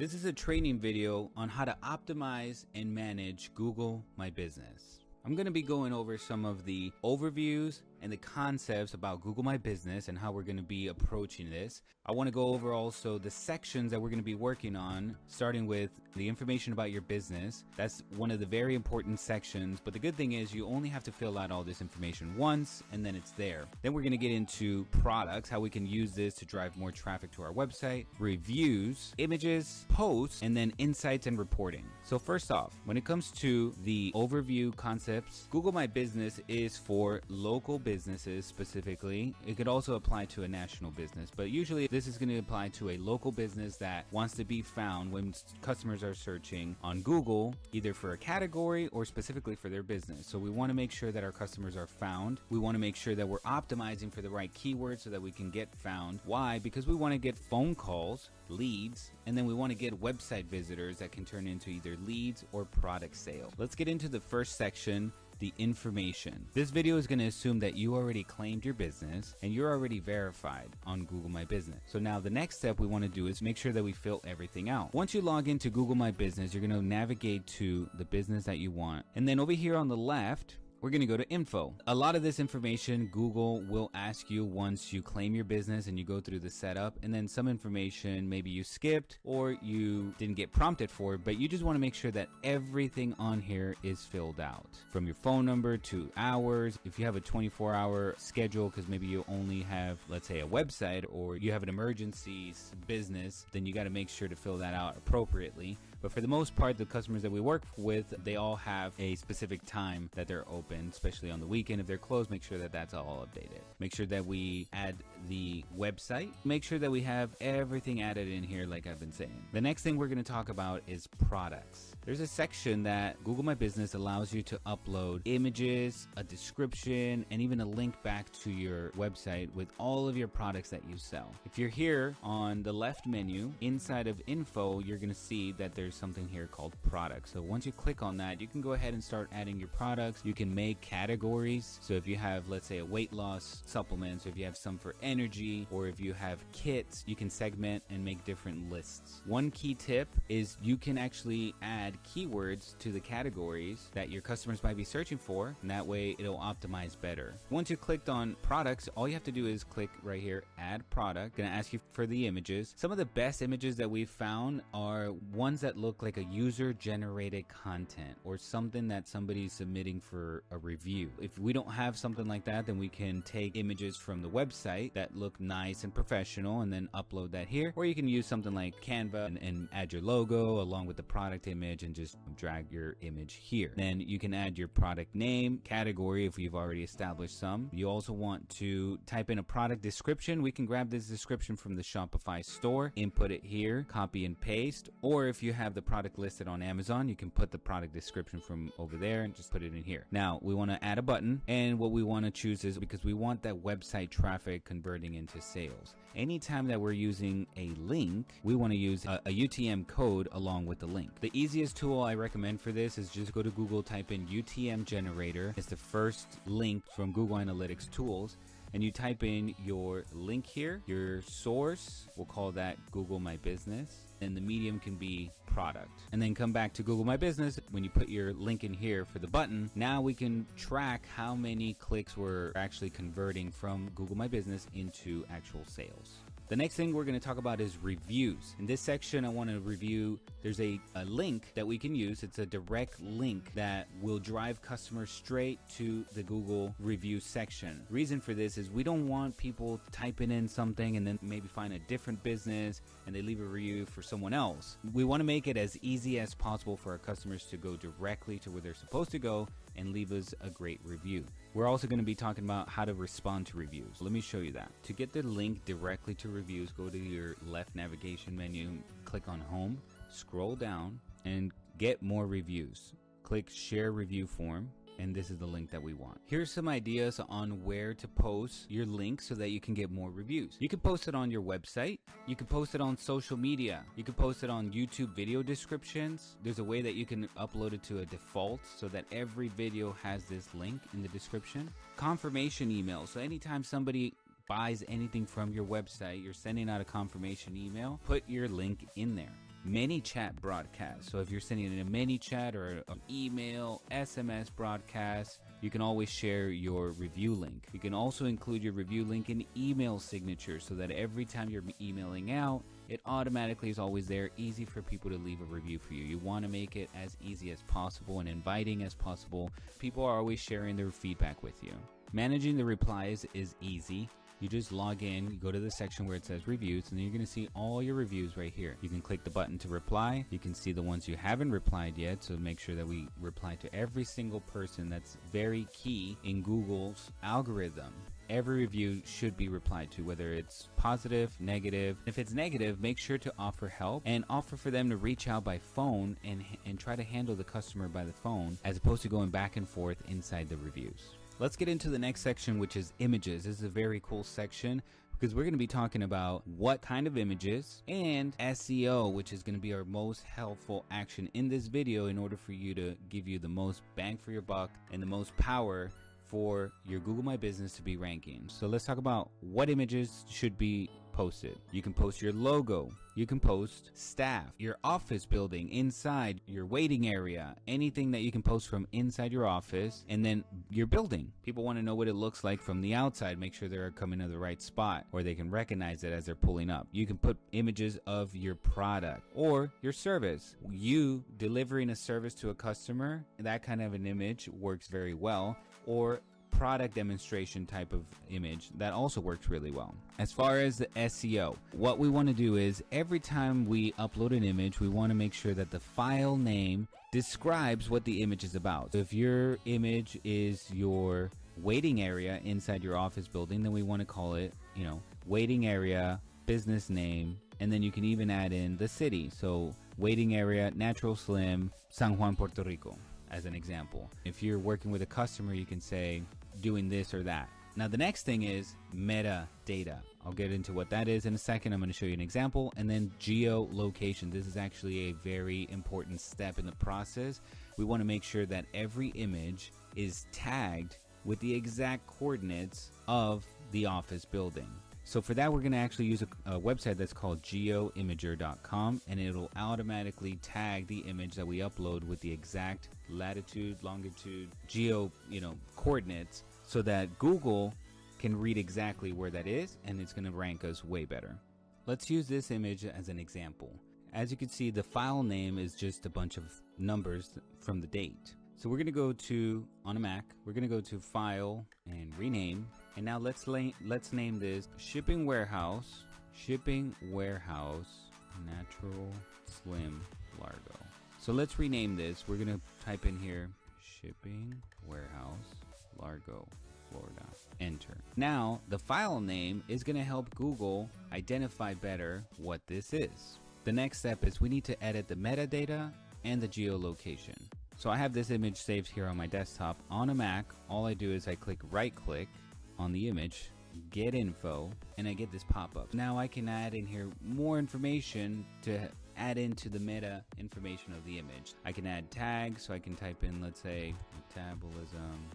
This is a training video on how to optimize and manage Google My Business. I'm going to be going over some of the overviews and the concepts about Google My Business and how we're going to be approaching this. I want to go over also the sections that we're going to be working on, starting with the information about your business. That's one of the very important sections, but the good thing is you only have to fill out all this information once and then it's there. Then we're going to get into products, how we can use this to drive more traffic to our website, reviews, images, posts, and then insights and reporting. So first off, when it comes to the overview concepts, Google My Business is for local businesses specifically. It could also apply to a national business, but usually this is going to apply to a local business that wants to be found when customers are searching on Google, either for a category or specifically for their business. So we want to make sure that our customers are found. We want to make sure that we're optimizing for the right keywords so that we can get found. Why? Because we want to get phone calls, leads, and then we want to get website visitors that can turn into either leads or product sale. Let's get into the first section, the information. This video is going to assume that you already claimed your business and you're already verified on Google My Business. So now the next step we want to do is make sure that we fill everything out. Once you log into Google My Business, you're going to navigate to the business that you want. And then over here on the left, we're going to go to info. A lot of this information Google will ask you once you claim your business and you go through the setup, and then some information maybe you skipped or you didn't get prompted for, but you just want to make sure that everything on here is filled out, from your phone number to hours. If you have a 24-hour schedule because maybe you only have, let's say, a website, or you have an emergencies business, then you got to make sure to fill that out appropriately. But for the most part, the customers that we work with, they all have a specific time that they're open, especially on the weekend. If they're closed, make sure that that's all updated. Make sure that we add the website. Make sure that we have everything added in here like I've been saying. The next thing we're going to talk about is products. There's a section that Google My Business allows you to upload images, a description, and even a link back to your website with all of your products that you sell. If you're here on the left menu, inside of info, you're going to see that there's something here called products. So once you click on that, you can go ahead and start adding your products. You can make categories. So if you have, let's say, a weight loss supplements, or if you have some for energy, or if you have kits, you can segment and make different lists. One key tip is you can actually add keywords to the categories that your customers might be searching for, and that way it'll optimize better. Once you clicked on products, all you have to do is click right here, add product. Gonna ask you for the images. Some of the best images that we've found are ones that look like a user generated content or something that somebody's submitting for a review. If we don't have something like that, then we can take images from the website that look nice and professional and then upload that here. Or you can use something like Canva and add your logo along with the product image and just drag your image here. Then you can add your product name, category if you've already established some. You also want to type in a product description. We can grab this description from the Shopify store, input it here, copy and paste. Or if you have the product listed on Amazon, you can put the product description from over there and just put it in here. Now we want to add a button, and what we want to choose is, because we want that website traffic converting into sales. Anytime that we're using a link, we want to use a UTM code along with the link. The easiest tool I recommend for this is just go to Google, type in UTM generator. It's the first link from Google Analytics tools, and you type in your link here, your source, we'll call that Google My Business, and the medium can be product. And then come back to Google My Business. When you put your link in here for the button, now we can track how many clicks we're actually converting from Google My Business into actual sales. The next thing we're going to talk about is reviews. In this section, I want to review, there's a link that we can use. It's a direct link that will drive customers straight to the Google review section. Reason for this is we don't want people typing in something and then maybe find a different business and they leave a review for someone else. We want to make it as easy as possible for our customers to go directly to where they're supposed to go and leave us a great review. We're also going to be talking about how to respond to reviews. Let me show you that. To get the link directly to reviews, go to your left navigation menu, click on home, scroll down, and get more reviews. Click share review form, and this is the link that we want. Here's some ideas on where to post your link so that you can get more reviews. You can post it on your website. You can post it on social media. You can post it on YouTube video descriptions. There's a way that you can upload it to a default so that every video has this link in the description. Confirmation email. So anytime somebody buys anything from your website, you're sending out a confirmation email, put your link in there. mini chat broadcast. So if you're sending in a mini chat or an email, SMS broadcast, you can always share your review link. You can also include your review link in email signature so that every time you're emailing out, it automatically is always there, easy for people to leave a review for you. You want to make it as easy as possible and inviting as possible. People are always sharing their feedback with you. Managing the replies is easy. You just log in, you go to the section where it says reviews, and then you're going to see all your reviews right here. You can click the button to reply. You can see the ones you haven't replied yet, so make sure that we reply to every single person. That's very key in Google's algorithm. Every review should be replied to, whether it's positive, negative. If it's negative, make sure to offer help and offer for them to reach out by phone and try to handle the customer by the phone as opposed to going back and forth inside the reviews. Let's get into the next section, which is images. This is a very cool section because we're going to be talking about what kind of images and SEO, which is going to be our most helpful action in this video in order for you to give you the most bang for your buck and the most power for your Google My Business to be ranking. So let's talk about what images should be posted. You can post your logo, you can post staff, your office building, inside your waiting area, anything that you can post from inside your office, and then your building. People want to know what it looks like from the outside, make sure they're coming to the right spot or they can recognize it as they're pulling up. You can put images of your product or your service. You delivering a service to a customer, that kind of an image works very well, or product demonstration type of image that also works really well. As far as the SEO, what we want to do is every time we upload an image, we want to make sure that the file name describes what the image is about. So if your image is your waiting area inside your office building, then we want to call it, waiting area, business name, and then you can even add in the city. So waiting area, Natural Slim, San Juan, Puerto Rico, as an example. If you're working with a customer, you can say doing this or that. Now the next thing is metadata. I'll get into what that is in a second. I'm going to show you an example. And then geolocation. This is actually a very important step in the process. We want to make sure that every image is tagged with the exact coordinates of the office building. So for that, we're going to actually use a website that's called geoimager.com, and it'll automatically tag the image that we upload with the exact latitude, longitude, coordinates, so that Google can read exactly where that is, and it's going to rank us way better. Let's use this image as an example. As you can see, the file name is just a bunch of numbers from the date. So we're going to go to, on a Mac, we're going to go to File and Rename. And now let's name this Shipping Warehouse, Natural Slim Largo. So let's rename this. We're going to type in here, Shipping Warehouse, Largo, Florida. Enter. Now, the file name is going to help Google identify better what this is. The next step is we need to edit the metadata and the geolocation. So I have this image saved here on my desktop. On a Mac, all I do is I right click on the image, get info, and I get this pop-up. Now I can add in here more information to add into the meta information of the image. I can add tags, so I can type in, let's say, metabolism.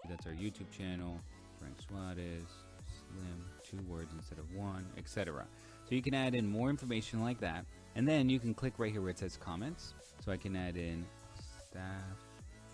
That's our YouTube channel. Frank Suarez, Slim, 2 words instead of 1, etc. So you can add in more information like that. And then you can click right here where it says comments. So I can add in staff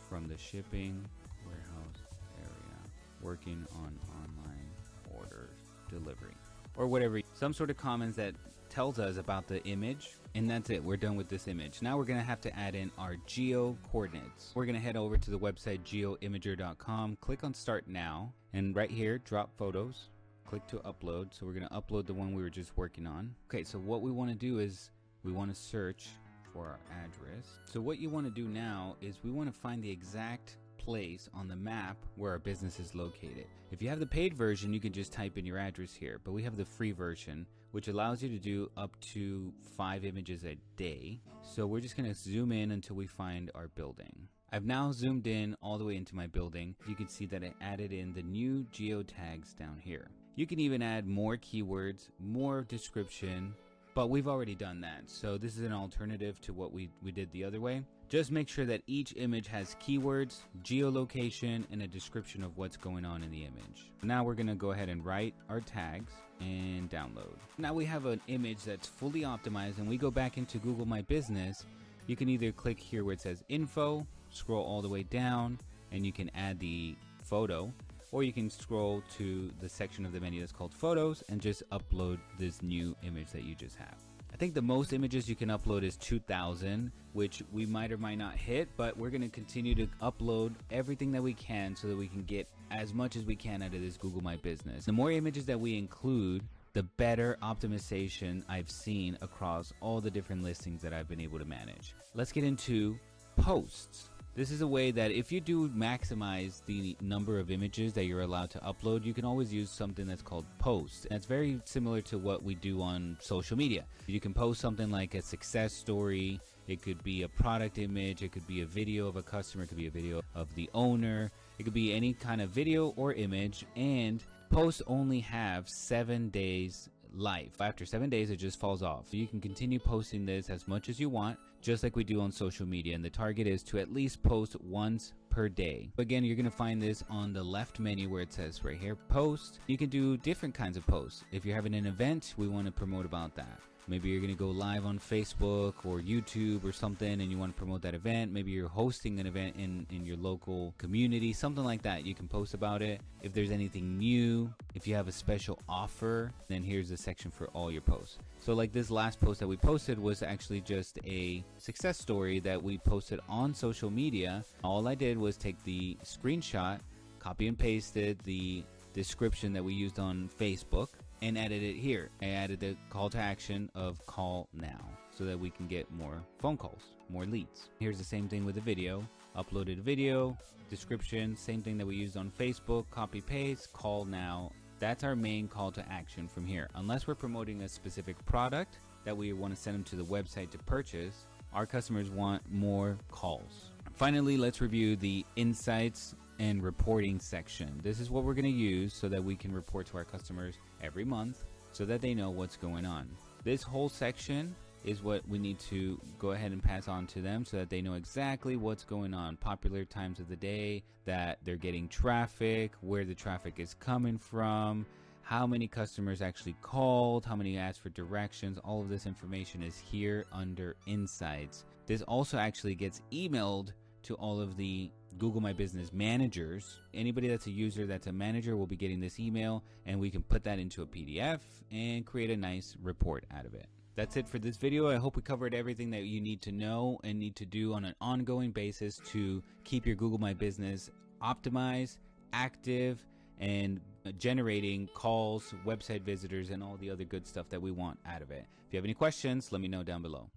from the shipping warehouse area working on online order delivery, or whatever, some sort of comments that tells us about the image. And that's it, we're done with this image. Now we're gonna have to add in our geo coordinates. We're gonna head over to the website geoimager.com, click on start now, and right here drop photos, click to upload. So we're gonna upload the one we were just working on. Okay, so what we want to do is we want to search for our address. So what you want to do now is we want to find the exact place on the map where our business is located. If you have the paid version, you can just type in your address here, but we have the free version, which allows you to do up to 5 images a day. So we're just going to zoom in until we find our building. I've now zoomed in all the way into my building. You can see that I added in the new geo tags down here. You can even add more keywords, more description, but we've already done that. So this is an alternative to what we did the other way. Just make sure that each image has keywords, geolocation, and a description of what's going on in the image. Now we're gonna go ahead and write our tags and download. Now we have an image that's fully optimized, and we go back into Google My Business. You can either click here where it says info, scroll all the way down, and you can add the photo, or you can scroll to the section of the menu that's called photos and just upload this new image that you just have. I think the most images you can upload is 2,000, which we might or might not hit, but we're going to continue to upload everything that we can so that we can get as much as we can out of this Google My Business. The more images that we include, the better optimization I've seen across all the different listings that I've been able to manage. Let's get into posts. This is a way that if you do maximize the number of images that you're allowed to upload, you can always use something that's called posts. That's very similar to what we do on social media. You can post something like a success story. It could be a product image. It could be a video of a customer. It could be a video of the owner. It could be any kind of video or image. And posts only have 7 days life. After 7 days, it just falls off. You can continue posting this as much as you want, just like we do on social media, and the target is to at least post once per day. Again, you're going to find this on the left menu where it says right here, post. You can do different kinds of posts. If you're having an event, we want to promote about that. Maybe you're going to go live on Facebook or YouTube or something and you want to promote that event. Maybe you're hosting an event in your local community, something like that. You can post about it. If there's anything new, if you have a special offer, then here's the section for all your posts. So like this last post that we posted was actually just a success story that we posted on social media. All I did was take the screenshot, copy and pasted the description that we used on Facebook, and added it here. I added the call to action of call now so that we can get more phone calls, more leads. Here's the same thing with the video. Uploaded a video, description, same thing that we used on Facebook, copy paste, call now. That's our main call to action from here. Unless we're promoting a specific product that we want to send them to the website to purchase, our customers want more calls. Finally, let's review the insights and reporting section. This is what we're going to use so that we can report to our customers every month so that they know what's going on. This whole section is what we need to go ahead and pass on to them so that they know exactly what's going on, popular times of the day, that they're getting traffic, where the traffic is coming from, how many customers actually called, how many asked for directions. All of this information is here under Insights. This also actually gets emailed to all of the Google My Business managers. Anybody that's a user that's a manager will be getting this email, and we can put that into a PDF and create a nice report out of it. That's it for this video. I hope we covered everything that you need to know and need to do on an ongoing basis to keep your Google My Business optimized, active, and generating calls, website visitors, and all the other good stuff that we want out of it. If you have any questions, let me know down below.